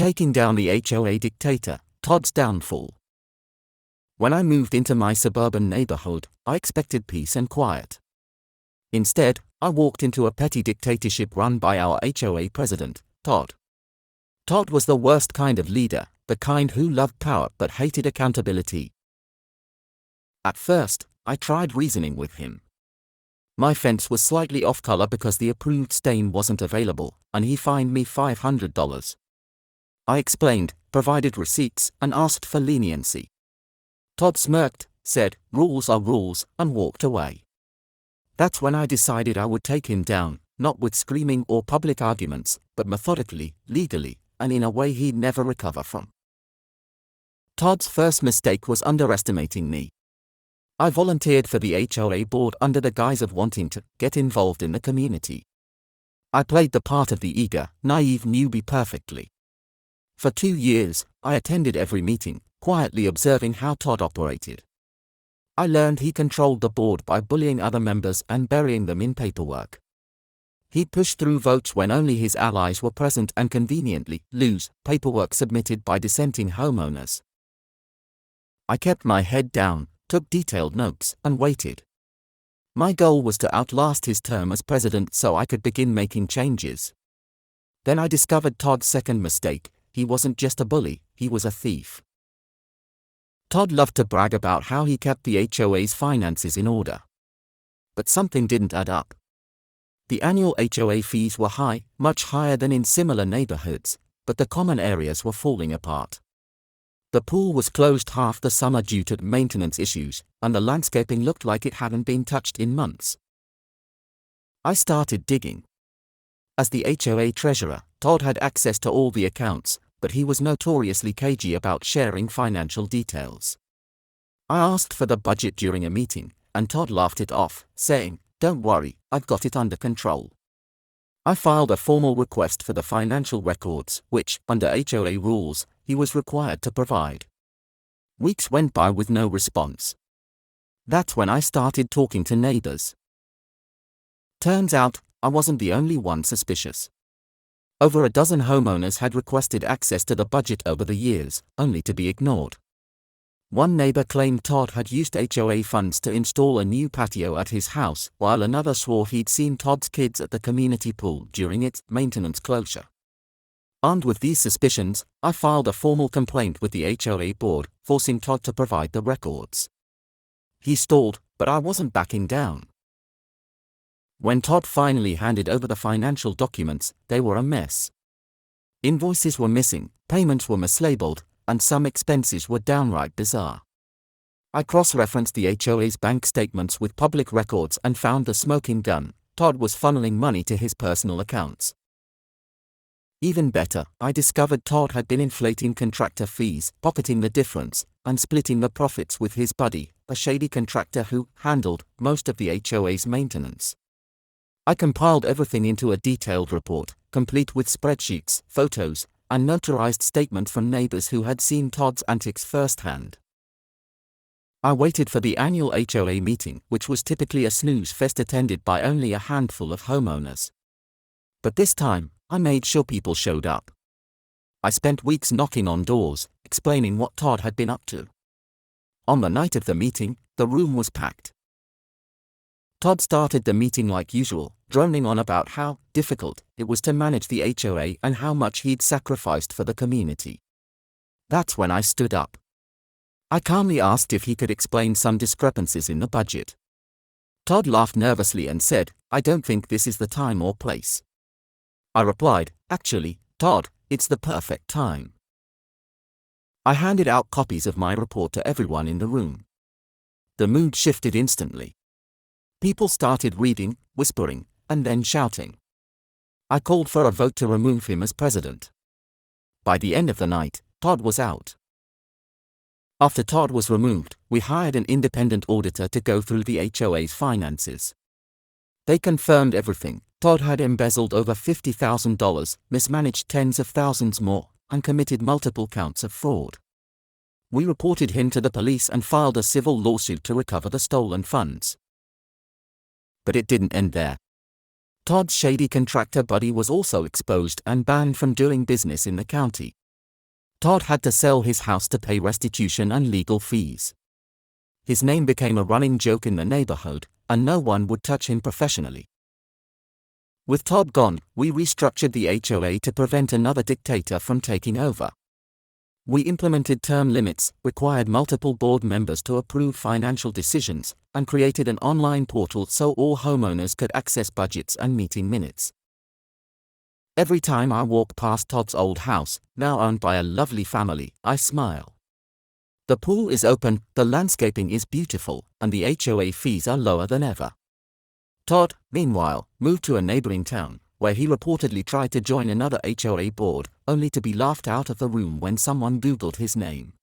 Taking down the HOA dictator, Todd's downfall. When I moved into my suburban neighborhood, I expected peace and quiet. Instead, I walked into a petty dictatorship run by our HOA president, Todd. Todd was the worst kind of leader, the kind who loved power but hated accountability. At first, I tried reasoning with him. My fence was slightly off color because the approved stain wasn't available, and he fined me $500. I explained, provided receipts, and asked for leniency. Todd smirked, said, "Rules are rules," and walked away. That's when I decided I would take him down, not with screaming or public arguments, but methodically, legally, and in a way he'd never recover from. Todd's first mistake was underestimating me. I volunteered for the HOA board under the guise of wanting to get involved in the community. I played the part of the eager, naive newbie perfectly. For 2 years, I attended every meeting, quietly observing how Todd operated. I learned he controlled the board by bullying other members and burying them in paperwork. He'd push through votes when only his allies were present and conveniently lose paperwork submitted by dissenting homeowners. I kept my head down, took detailed notes, and waited. My goal was to outlast his term as president so I could begin making changes. Then I discovered Todd's second mistake: he wasn't just a bully, he was a thief. Todd loved to brag about how he kept the HOA's finances in order. But something didn't add up. The annual HOA fees were high, much higher than in similar neighborhoods, but the common areas were falling apart. The pool was closed half the summer due to maintenance issues, and the landscaping looked like it hadn't been touched in months. I started digging. As the HOA treasurer, Todd had access to all the accounts, but he was notoriously cagey about sharing financial details. I asked for the budget during a meeting, and Todd laughed it off, saying, "Don't worry, I've got it under control." I filed a formal request for the financial records, which, under HOA rules, he was required to provide. Weeks went by with no response. That's when I started talking to neighbors. Turns out, I wasn't the only one suspicious. Over a dozen homeowners had requested access to the budget over the years, only to be ignored. One neighbor claimed Todd had used HOA funds to install a new patio at his house, while another swore he'd seen Todd's kids at the community pool during its maintenance closure. Armed with these suspicions, I filed a formal complaint with the HOA board, forcing Todd to provide the records. He stalled, but I wasn't backing down. When Todd finally handed over the financial documents, they were a mess. Invoices were missing, payments were mislabeled, and some expenses were downright bizarre. I cross-referenced the HOA's bank statements with public records and found the smoking gun: Todd was funneling money to his personal accounts. Even better, I discovered Todd had been inflating contractor fees, pocketing the difference, and splitting the profits with his buddy, a shady contractor who handled most of the HOA's maintenance. I compiled everything into a detailed report, complete with spreadsheets, photos, and notarized statements from neighbors who had seen Todd's antics firsthand. I waited for the annual HOA meeting, which was typically a snooze fest attended by only a handful of homeowners. But this time, I made sure people showed up. I spent weeks knocking on doors, explaining what Todd had been up to. On the night of the meeting, the room was packed. Todd started the meeting like usual, droning on about how difficult it was to manage the HOA and how much he'd sacrificed for the community. That's when I stood up. I calmly asked if he could explain some discrepancies in the budget. Todd laughed nervously and said, "I don't think this is the time or place." I replied, "Actually, Todd, it's the perfect time." I handed out copies of my report to everyone in the room. The mood shifted instantly. People started reading, whispering, and then shouting. I called for a vote to remove him as president. By the end of the night, Todd was out. After Todd was removed, we hired an independent auditor to go through the HOA's finances. They confirmed everything. Todd had embezzled over $50,000, mismanaged tens of thousands more, and committed multiple counts of fraud. We reported him to the police and filed a civil lawsuit to recover the stolen funds. But it didn't end there. Todd's shady contractor buddy was also exposed and banned from doing business in the county. Todd had to sell his house to pay restitution and legal fees. His name became a running joke in the neighborhood, and no one would touch him professionally. With Todd gone, we restructured the HOA to prevent another dictator from taking over. We implemented term limits, required multiple board members to approve financial decisions, and created an online portal so all homeowners could access budgets and meeting minutes. Every time I walk past Todd's old house, now owned by a lovely family, I smile. The pool is open, the landscaping is beautiful, and the HOA fees are lower than ever. Todd, meanwhile, moved to a neighboring town, where he reportedly tried to join another HOA board, only to be laughed out of the room when someone Googled his name.